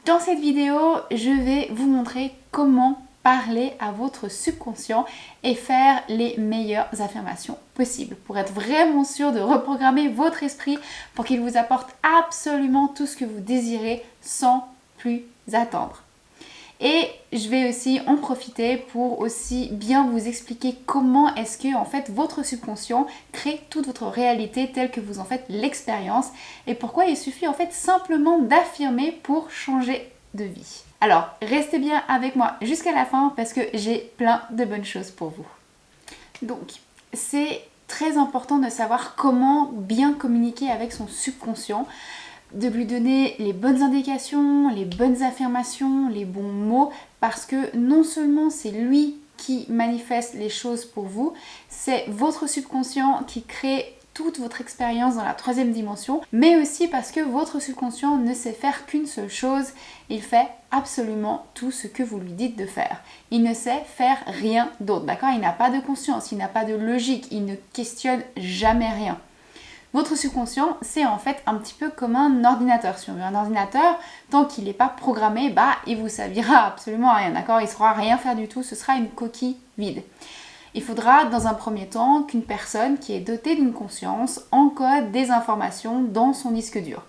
Dans cette vidéo, je vais vous montrer comment parler à votre subconscient et faire les meilleures affirmations possibles pour être vraiment sûr de reprogrammer votre esprit pour qu'il vous apporte absolument tout ce que vous désirez sans plus attendre. Et je vais aussi en profiter pour aussi bien vous expliquer comment est-ce que en fait votre subconscient crée toute votre réalité telle que vous en faites l'expérience et pourquoi il suffit en fait simplement d'affirmer pour changer de vie. Alors, restez bien avec moi jusqu'à la fin parce que j'ai plein de bonnes choses pour vous. Donc, c'est très important de savoir comment bien communiquer avec son subconscient, de lui donner les bonnes indications, les bonnes affirmations, les bons mots, parce que non seulement c'est lui qui manifeste les choses pour vous, c'est votre subconscient qui crée toute votre expérience dans la troisième dimension, mais aussi parce que votre subconscient ne sait faire qu'une seule chose, il fait absolument tout ce que vous lui dites de faire. Il ne sait faire rien d'autre, d'accord? Il n'a pas de conscience, il n'a pas de logique, il ne questionne jamais rien. Votre subconscient, c'est en fait un petit peu comme un ordinateur. Si on veut un ordinateur, tant qu'il n'est pas programmé, il vous servira absolument à rien, d'accord? Il ne saura rien faire du tout, ce sera une coquille vide. Il faudra dans un premier temps qu'une personne qui est dotée d'une conscience encode des informations dans son disque dur.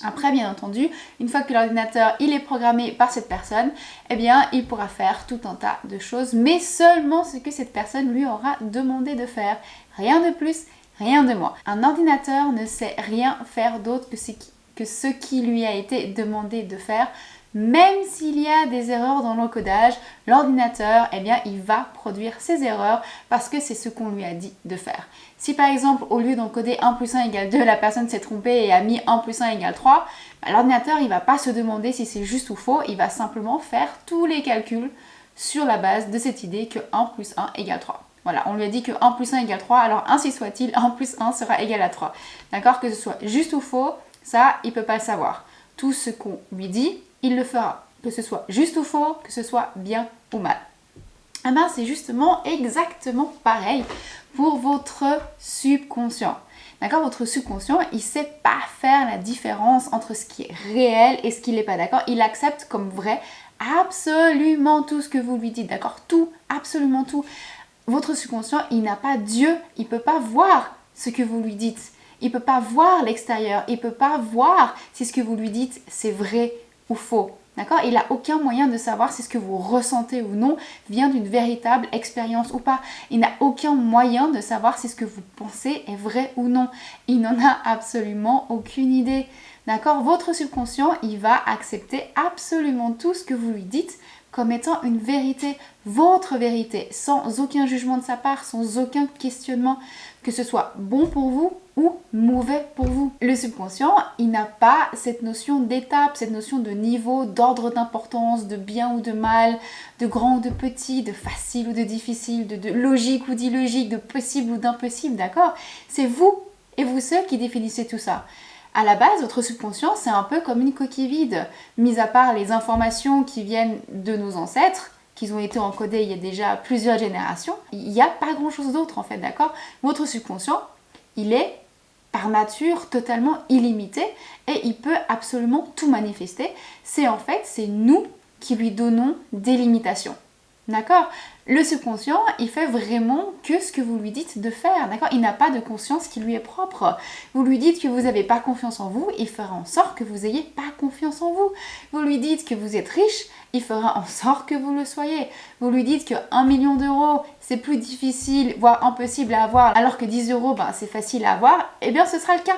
Après, bien entendu, une fois que l'ordinateur il est programmé par cette personne, eh bien, il pourra faire tout un tas de choses, mais seulement ce que cette personne lui aura demandé de faire. Rien de plus, rien de moins. Un ordinateur ne sait rien faire d'autre que ce qui lui a été demandé de faire. Même s'il y a des erreurs dans l'encodage, l'ordinateur, eh bien, il va produire ces erreurs parce que c'est ce qu'on lui a dit de faire. Si par exemple, au lieu d'encoder 1 plus 1 égale 2, la personne s'est trompée et a mis 1 plus 1 égale 3, l'ordinateur, il ne va pas se demander si c'est juste ou faux, il va simplement faire tous les calculs sur la base de cette idée que 1 plus 1 égale 3. Voilà, on lui a dit que 1 plus 1 égale 3, alors ainsi soit-il, 1 plus 1 sera égal à 3. D'accord? Que ce soit juste ou faux, ça, il ne peut pas le savoir. Tout ce qu'on lui dit, il le fera. Que ce soit juste ou faux, que ce soit bien ou mal. Eh bien, c'est justement exactement pareil pour votre subconscient. D'accord? Votre subconscient, il ne sait pas faire la différence entre ce qui est réel et ce qui n'est pas. D'accord? Il accepte comme vrai absolument tout ce que vous lui dites. D'accord? Tout, absolument tout. Votre subconscient, il n'a pas Dieu, il ne peut pas voir ce que vous lui dites. Il ne peut pas voir l'extérieur, il ne peut pas voir si ce que vous lui dites, c'est vrai ou faux. D'accord? Il n'a aucun moyen de savoir si ce que vous ressentez ou non vient d'une véritable expérience ou pas. Il n'a aucun moyen de savoir si ce que vous pensez est vrai ou non. Il n'en a absolument aucune idée. D'accord? Votre subconscient, il va accepter absolument tout ce que vous lui dites comme étant une vérité, votre vérité, sans aucun jugement de sa part, sans aucun questionnement, que ce soit bon pour vous ou mauvais pour vous. Le subconscient, il n'a pas cette notion d'étape, cette notion de niveau, d'ordre d'importance, de bien ou de mal, de grand ou de petit, de facile ou de difficile, de logique ou d'illogique, de possible ou d'impossible, d'accord? C'est vous et vous seul qui définissez tout ça. À la base, votre subconscient, c'est un peu comme une coquille vide. Mis à part les informations qui viennent de nos ancêtres, qui ont été encodées il y a déjà plusieurs générations, il n'y a pas grand-chose d'autre en fait, d'accord? Votre subconscient, il est par nature totalement illimité et il peut absolument tout manifester. C'est nous qui lui donnons des limitations. D'accord? Le subconscient, il fait vraiment que ce que vous lui dites de faire, d'accord? Il n'a pas de conscience qui lui est propre. Vous lui dites que vous n'avez pas confiance en vous, il fera en sorte que vous n'ayez pas confiance en vous. Vous lui dites que vous êtes riche, il fera en sorte que vous le soyez. Vous lui dites que 1 million d'euros, c'est plus difficile, voire impossible à avoir, alors que 10 euros, c'est facile à avoir, eh bien ce sera le cas.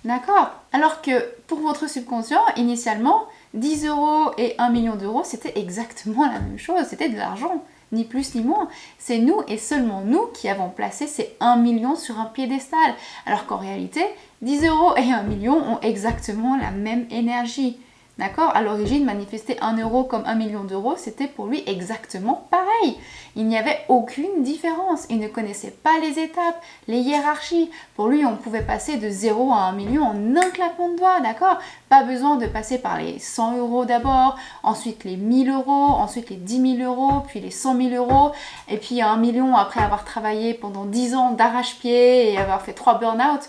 D'accord? Alors que pour votre subconscient, initialement, 10 euros et 1 million d'euros, c'était exactement la même chose, c'était de l'argent, ni plus ni moins. C'est nous et seulement nous qui avons placé ces 1 million sur un piédestal, alors qu'en réalité, 10 euros et 1 million ont exactement la même énergie. D'accord? À l'origine, manifester 1 euro comme 1 million d'euros, c'était pour lui exactement pareil. Il n'y avait aucune différence. Il ne connaissait pas les étapes, les hiérarchies. Pour lui, on pouvait passer de 0 à 1 million en un claquement de doigts, d'accord? Pas besoin de passer par les 100 euros d'abord, ensuite les 1000 euros, ensuite les 10 000 euros, puis les 100 000 euros, et puis 1 million après avoir travaillé pendant 10 ans d'arrache-pied et avoir fait 3 burn-out.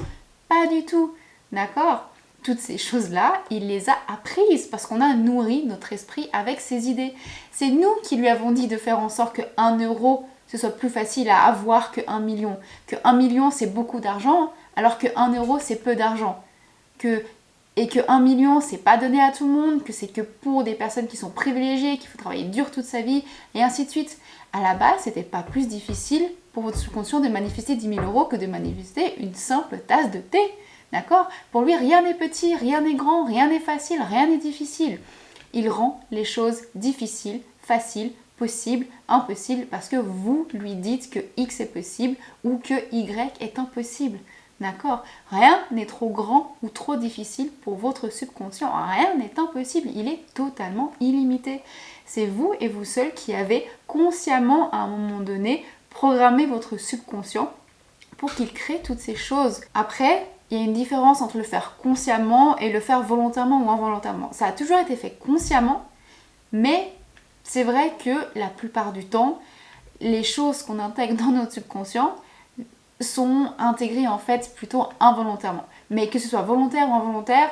Pas du tout, d'accord? toutes ces choses-là, il les a apprises parce qu'on a nourri notre esprit avec ces idées. C'est nous qui lui avons dit de faire en sorte que 1 euro, ce soit plus facile à avoir que 1 million. Que 1 million, c'est beaucoup d'argent, alors que 1 euro, c'est peu d'argent. Et que 1 million, c'est pas donné à tout le monde, que c'est que pour des personnes qui sont privilégiées, qu'il faut travailler dur toute sa vie, et ainsi de suite. À la base, c'était pas plus difficile pour votre subconscient de manifester 10 000 euros que de manifester une simple tasse de thé. D'accord? Pour lui, rien n'est petit, rien n'est grand, rien n'est facile, rien n'est difficile. Il rend les choses difficiles, faciles, possibles, impossibles, parce que vous lui dites que X est possible ou que Y est impossible. D'accord? Rien n'est trop grand ou trop difficile pour votre subconscient. Rien n'est impossible. Il est totalement illimité. C'est vous et vous seul qui avez consciemment, à un moment donné, programmé votre subconscient pour qu'il crée toutes ces choses. Après, il y a une différence entre le faire consciemment et le faire volontairement ou involontairement. Ça a toujours été fait consciemment, mais c'est vrai que la plupart du temps, les choses qu'on intègre dans notre subconscient sont intégrées en fait plutôt involontairement. Mais que ce soit volontaire ou involontaire,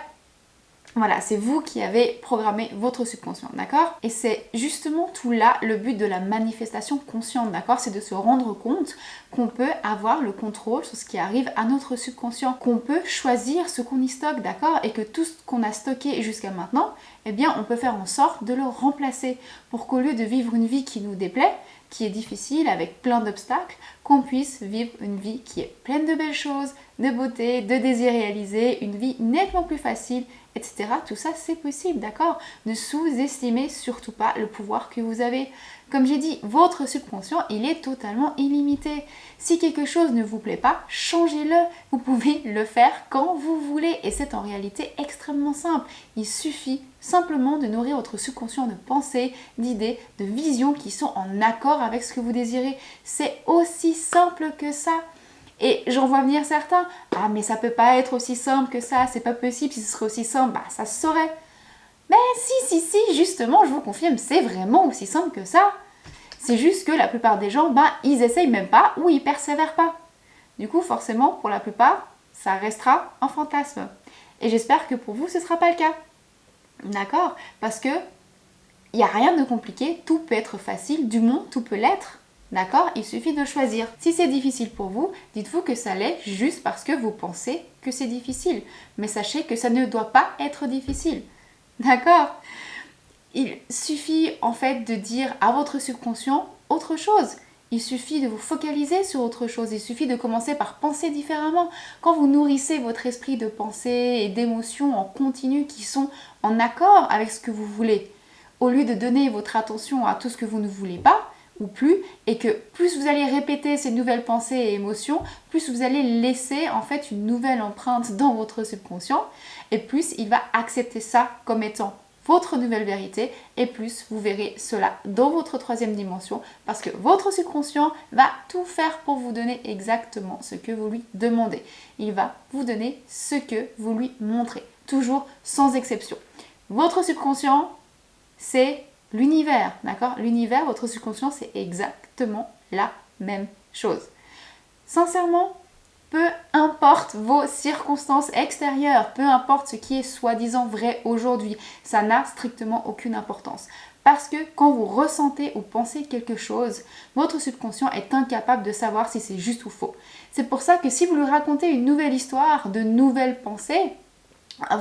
voilà, c'est vous qui avez programmé votre subconscient, d'accord? Et c'est justement tout là le but de la manifestation consciente, d'accord? C'est de se rendre compte qu'on peut avoir le contrôle sur ce qui arrive à notre subconscient, qu'on peut choisir ce qu'on y stocke, d'accord? Et que tout ce qu'on a stocké jusqu'à maintenant, eh bien, on peut faire en sorte de le remplacer pour qu'au lieu de vivre une vie qui nous déplaît, qui est difficile, avec plein d'obstacles, qu'on puisse vivre une vie qui est pleine de belles choses, de beauté, de désirs réalisés, une vie nettement plus facile, etc. Tout ça, c'est possible, d'accord? Ne sous-estimez surtout pas le pouvoir que vous avez. Comme j'ai dit, votre subconscient, il est totalement illimité. Si quelque chose ne vous plaît pas, changez-le. Vous pouvez le faire quand vous voulez. Et c'est en réalité extrêmement simple. Il suffit simplement de nourrir votre subconscient de pensées, d'idées, de visions qui sont en accord avec ce que vous désirez. C'est aussi simple que ça. Et j'en vois venir certains. Ah, mais ça peut pas être aussi simple que ça. C'est pas possible. Si ce serait aussi simple, bah ça se saurait. Mais si, justement, je vous confirme, c'est vraiment aussi simple que ça. C'est juste que la plupart des gens, ils essayent même pas ou ils persévèrent pas. Du coup, forcément, pour la plupart, ça restera un fantasme. Et j'espère que pour vous, ce sera pas le cas. D'accord? Parce que il n'y a rien de compliqué, tout peut être facile, du moins tout peut l'être. D'accord? Il suffit de choisir. Si c'est difficile pour vous, dites-vous que ça l'est juste parce que vous pensez que c'est difficile. Mais sachez que ça ne doit pas être difficile. D'accord? Il suffit en fait de dire à votre subconscient autre chose. Il suffit de vous focaliser sur autre chose. Il suffit de commencer par penser différemment. Quand vous nourrissez votre esprit de pensées et d'émotions en continu qui sont en accord avec ce que vous voulez, au lieu de donner votre attention à tout ce que vous ne voulez pas ou plus, et que plus vous allez répéter ces nouvelles pensées et émotions, plus vous allez laisser en fait une nouvelle empreinte dans votre subconscient, et plus il va accepter ça comme étant votre nouvelle vérité, et plus vous verrez cela dans votre troisième dimension, parce que votre subconscient va tout faire pour vous donner exactement ce que vous lui demandez. Il va vous donner ce que vous lui montrez, toujours sans exception. Votre subconscient, c'est l'univers, d'accord? L'univers, votre subconscient, c'est exactement la même chose. Sincèrement, peu importe vos circonstances extérieures, peu importe ce qui est soi-disant vrai aujourd'hui, ça n'a strictement aucune importance. Parce que quand vous ressentez ou pensez quelque chose, votre subconscient est incapable de savoir si c'est juste ou faux. C'est pour ça que si vous lui racontez une nouvelle histoire, de nouvelles pensées,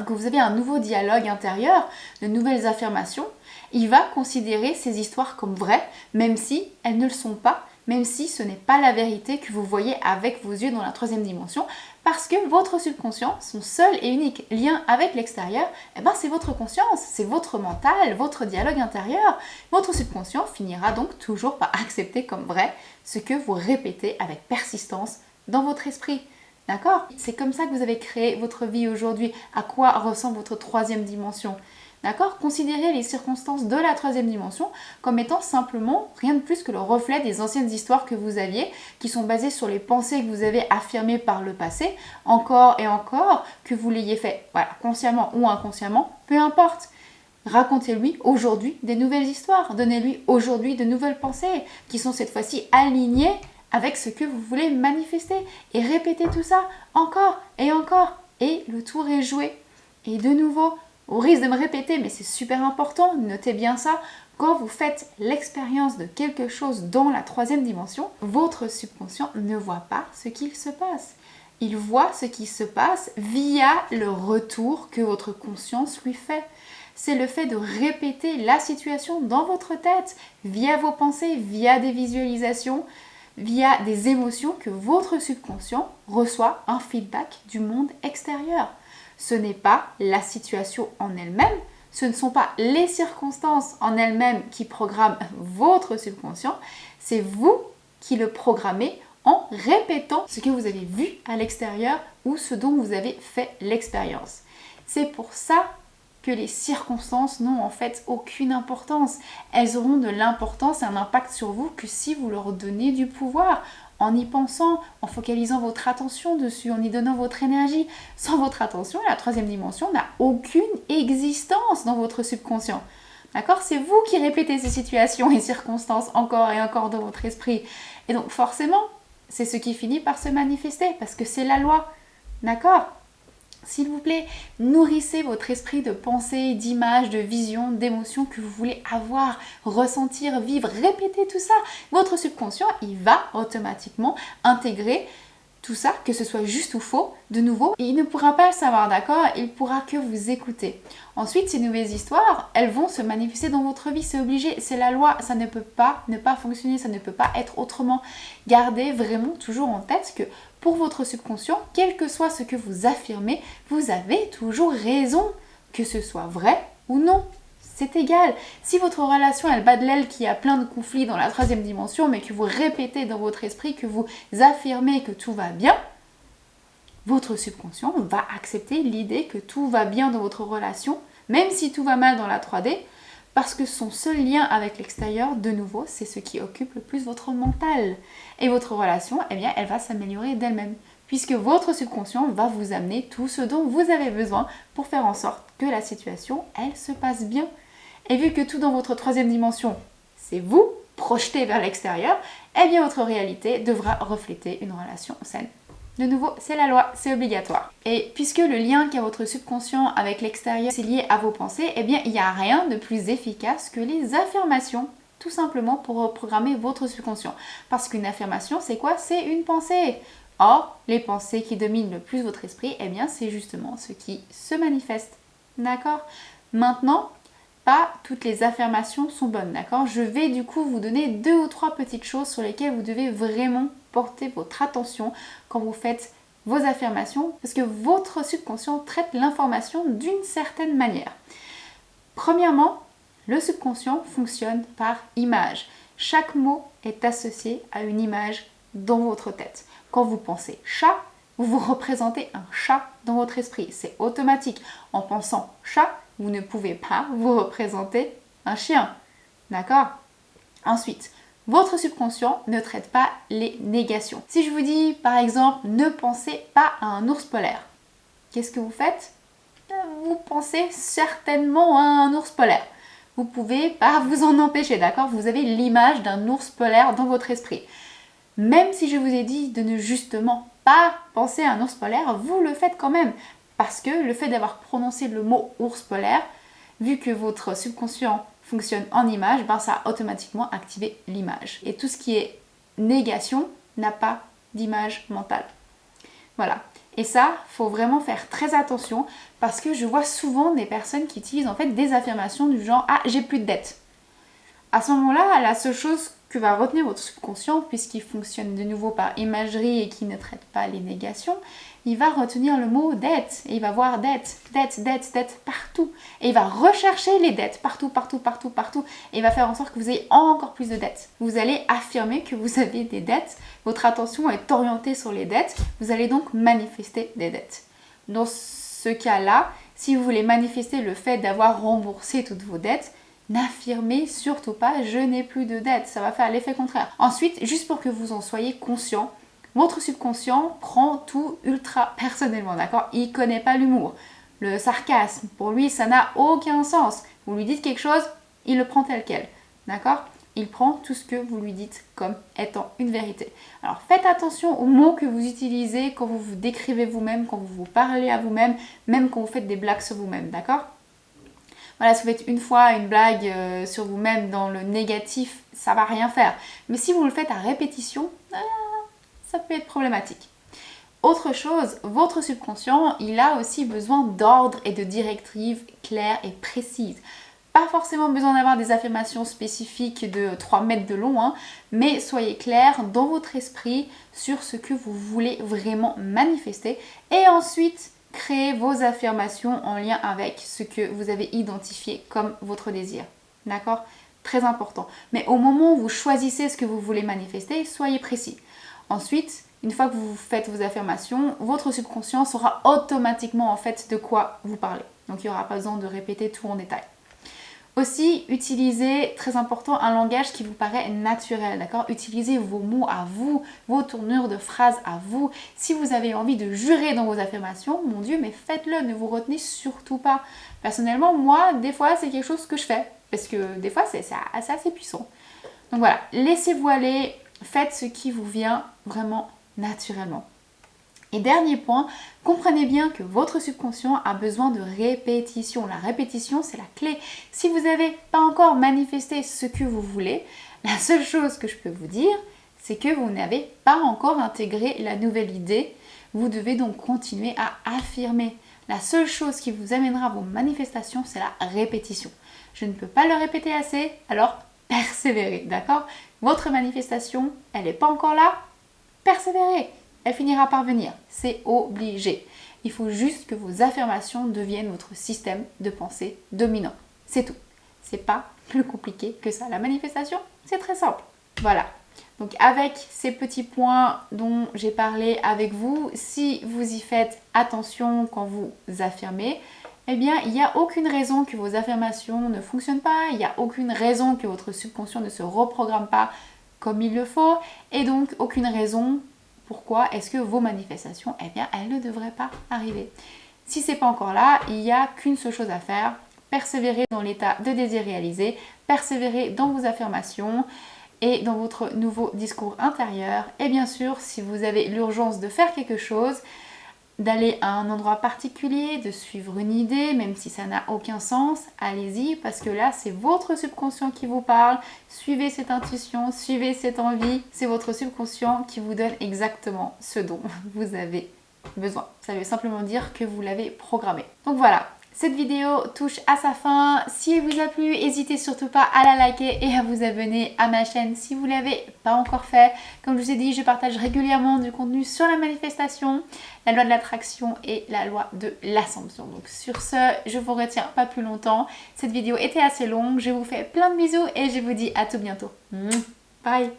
que vous avez un nouveau dialogue intérieur, de nouvelles affirmations, il va considérer ces histoires comme vraies, même si elles ne le sont pas, même si ce n'est pas la vérité que vous voyez avec vos yeux dans la troisième dimension, parce que votre subconscient, son seul et unique lien avec l'extérieur, c'est votre conscience, c'est votre mental, votre dialogue intérieur. Votre subconscient finira donc toujours par accepter comme vrai ce que vous répétez avec persistance dans votre esprit. D'accord? C'est comme ça que vous avez créé votre vie aujourd'hui. À quoi ressemble votre troisième dimension? D'accord? Considérez les circonstances de la troisième dimension comme étant simplement rien de plus que le reflet des anciennes histoires que vous aviez, qui sont basées sur les pensées que vous avez affirmées par le passé, encore et encore, que vous l'ayez fait consciemment ou inconsciemment, peu importe. Racontez-lui aujourd'hui des nouvelles histoires, donnez-lui aujourd'hui de nouvelles pensées, qui sont cette fois-ci alignées avec ce que vous voulez manifester. Et répétez tout ça encore, et le tour est joué. Et de nouveau, au risque de me répéter, mais c'est super important, notez bien ça, quand vous faites l'expérience de quelque chose dans la troisième dimension, votre subconscient ne voit pas ce qu'il se passe. Il voit ce qui se passe via le retour que votre conscience lui fait. C'est le fait de répéter la situation dans votre tête, via vos pensées, via des visualisations, via des émotions que votre subconscient reçoit un feedback du monde extérieur. Ce n'est pas la situation en elle-même, ce ne sont pas les circonstances en elles-mêmes qui programment votre subconscient, c'est vous qui le programmez en répétant ce que vous avez vu à l'extérieur ou ce dont vous avez fait l'expérience. C'est pour ça que les circonstances n'ont en fait aucune importance. Elles auront de l'importance et un impact sur vous que si vous leur donnez du pouvoir, en y pensant, en focalisant votre attention dessus, en y donnant votre énergie. Sans votre attention, la troisième dimension n'a aucune existence dans votre subconscient. D'accord? C'est vous qui répétez ces situations et circonstances encore et encore dans votre esprit. Et donc forcément, c'est ce qui finit par se manifester parce que c'est la loi. D'accord? S'il vous plaît, nourrissez votre esprit de pensées, d'images, de visions, d'émotions que vous voulez avoir, ressentir, vivre, répétez tout ça. Votre subconscient, il va automatiquement intégrer tout ça, que ce soit juste ou faux, de nouveau, et il ne pourra pas le savoir, d'accord? Il pourra que vous écouter. Ensuite, ces nouvelles histoires, elles vont se manifester dans votre vie, c'est obligé, c'est la loi, ça ne peut pas ne pas fonctionner, ça ne peut pas être autrement. Gardez vraiment toujours en tête que pour votre subconscient, quel que soit ce que vous affirmez, vous avez toujours raison, que ce soit vrai ou non. C'est égal. Si votre relation, elle bat de l'aile, qu'il y a plein de conflits dans la troisième dimension, mais que vous répétez dans votre esprit, que vous affirmez que tout va bien, votre subconscient va accepter l'idée que tout va bien dans votre relation, même si tout va mal dans la 3D, parce que son seul lien avec l'extérieur, de nouveau, c'est ce qui occupe le plus votre mental. Et votre relation, eh bien, elle va s'améliorer d'elle-même, puisque votre subconscient va vous amener tout ce dont vous avez besoin pour faire en sorte que la situation, elle se passe bien. Et vu que tout dans votre troisième dimension, c'est vous, projeté vers l'extérieur, eh bien votre réalité devra refléter une relation saine. De nouveau, c'est la loi, c'est obligatoire. Et puisque le lien qu'a votre subconscient avec l'extérieur, c'est lié à vos pensées, eh bien il n'y a rien de plus efficace que les affirmations, tout simplement pour reprogrammer votre subconscient. Parce qu'une affirmation, c'est quoi? C'est une pensée. Or, les pensées qui dominent le plus votre esprit, eh bien c'est justement ce qui se manifeste. D'accord? Maintenant, pas toutes les affirmations sont bonnes, d'accord? Je vais du coup vous donner 2 ou 3 petites choses sur lesquelles vous devez vraiment porter votre attention quand vous faites vos affirmations, parce que votre subconscient traite l'information d'une certaine manière. Premièrement, le subconscient fonctionne par image. Chaque mot est associé à une image dans votre tête. Quand vous pensez chat, vous représentez un chat dans votre esprit. C'est automatique. En pensant chat, vous ne pouvez pas vous représenter un chien. D'accord? Ensuite, votre subconscient ne traite pas les négations. Si je vous dis, par exemple, ne pensez pas à un ours polaire, qu'est-ce que vous faites? Vous pensez certainement à un ours polaire. Vous ne pouvez pas vous en empêcher, d'accord? Vous avez l'image d'un ours polaire dans votre esprit. Même si je vous ai dit de ne justement pas penser à un ours polaire, vous le faites quand même. Parce que le fait d'avoir prononcé le mot ours polaire, vu que votre subconscient fonctionne en image, ben ça a automatiquement activé l'image. Et tout ce qui est négation n'a pas d'image mentale. Voilà. Et ça, il faut vraiment faire très attention parce que je vois souvent des personnes qui utilisent en fait des affirmations du genre « Ah, j'ai plus de dettes ». À ce moment-là, la seule chose que va retenir votre subconscient, puisqu'il fonctionne de nouveau par imagerie et qui ne traite pas les négations, il va retenir le mot dette et il va voir dette partout. Et il va rechercher les dettes partout. Et il va faire en sorte que vous ayez encore plus de dettes. Vous allez affirmer que vous avez des dettes, votre attention est orientée sur les dettes, vous allez donc manifester des dettes. Dans ce cas-là, si vous voulez manifester le fait d'avoir remboursé toutes vos dettes, n'affirmez surtout pas « je n'ai plus de dettes », ça va faire l'effet contraire. Ensuite, juste pour que vous en soyez conscient, votre subconscient prend tout ultra personnellement, d'accord? Il ne connaît pas l'humour, le sarcasme, pour lui ça n'a aucun sens. Vous lui dites quelque chose, il le prend tel quel, d'accord? il prend tout ce que vous lui dites comme étant une vérité. Alors faites attention aux mots que vous utilisez quand vous vous décrivez vous-même, quand vous vous parlez à vous-même, même quand vous faites des blagues sur vous-même, d'accord? Voilà, si vous faites une fois une blague sur vous-même dans le négatif, ça va rien faire. Mais si vous le faites à répétition, ça peut être problématique. Autre chose, votre subconscient, il a aussi besoin d'ordre et de directives claires et précises. Pas forcément besoin d'avoir des affirmations spécifiques de 3 mètres de long, hein, mais soyez clair dans votre esprit sur ce que vous voulez vraiment manifester et ensuite créez vos affirmations en lien avec ce que vous avez identifié comme votre désir. D'accord? Très important. Mais au moment où vous choisissez ce que vous voulez manifester, soyez précis. Ensuite, une fois que vous faites vos affirmations, votre subconscient saura automatiquement en fait de quoi vous parlez. Donc il n'y aura pas besoin de répéter tout en détail. Aussi, utilisez, très important, un langage qui vous paraît naturel, d'accord? Utilisez vos mots à vous, vos tournures de phrases à vous. Si vous avez envie de jurer dans vos affirmations, mon Dieu, mais faites-le, ne vous retenez surtout pas. Personnellement, moi, des fois, c'est quelque chose que je fais, parce que des fois, c'est assez puissant. Donc voilà, laissez-vous aller, faites ce qui vous vient vraiment naturellement. Et dernier point, comprenez bien que votre subconscient a besoin de répétition. La répétition, c'est la clé. Si vous n'avez pas encore manifesté ce que vous voulez, la seule chose que je peux vous dire, c'est que vous n'avez pas encore intégré la nouvelle idée. Vous devez donc continuer à affirmer. La seule chose qui vous amènera à vos manifestations, c'est la répétition. Je ne peux pas le répéter assez, alors persévérez, d'accord? Votre manifestation, elle n'est pas encore là, persévérez. Elle finira par venir, c'est obligé. Il faut juste que vos affirmations deviennent votre système de pensée dominant. C'est tout. C'est pas plus compliqué que ça. La manifestation, c'est très simple. Voilà. Donc avec ces petits points dont j'ai parlé avec vous, si vous y faites attention quand vous affirmez, eh bien, il n'y a aucune raison que vos affirmations ne fonctionnent pas, il n'y a aucune raison que votre subconscient ne se reprogramme pas comme il le faut, et donc aucune raison pourquoi est-ce que vos manifestations, eh bien, elles ne devraient pas arriver. Si c'est pas encore là, il n'y a qu'une seule chose à faire, persévérer dans l'état de désir réalisé, persévérer dans vos affirmations et dans votre nouveau discours intérieur. Et bien sûr, si vous avez l'urgence de faire quelque chose, d'aller à un endroit particulier, de suivre une idée, même si ça n'a aucun sens, allez-y, parce que là, c'est votre subconscient qui vous parle. Suivez cette intuition, suivez cette envie. C'est votre subconscient qui vous donne exactement ce dont vous avez besoin. Ça veut simplement dire que vous l'avez programmé. Donc voilà. Cette vidéo touche à sa fin. Si elle vous a plu, n'hésitez surtout pas à la liker et à vous abonner à ma chaîne si vous ne l'avez pas encore fait. Comme je vous ai dit, je partage régulièrement du contenu sur la manifestation, la loi de l'attraction et la loi de l'ascension. Donc sur ce, je vous retiens pas plus longtemps. Cette vidéo était assez longue. Je vous fais plein de bisous et je vous dis à tout bientôt. Bye!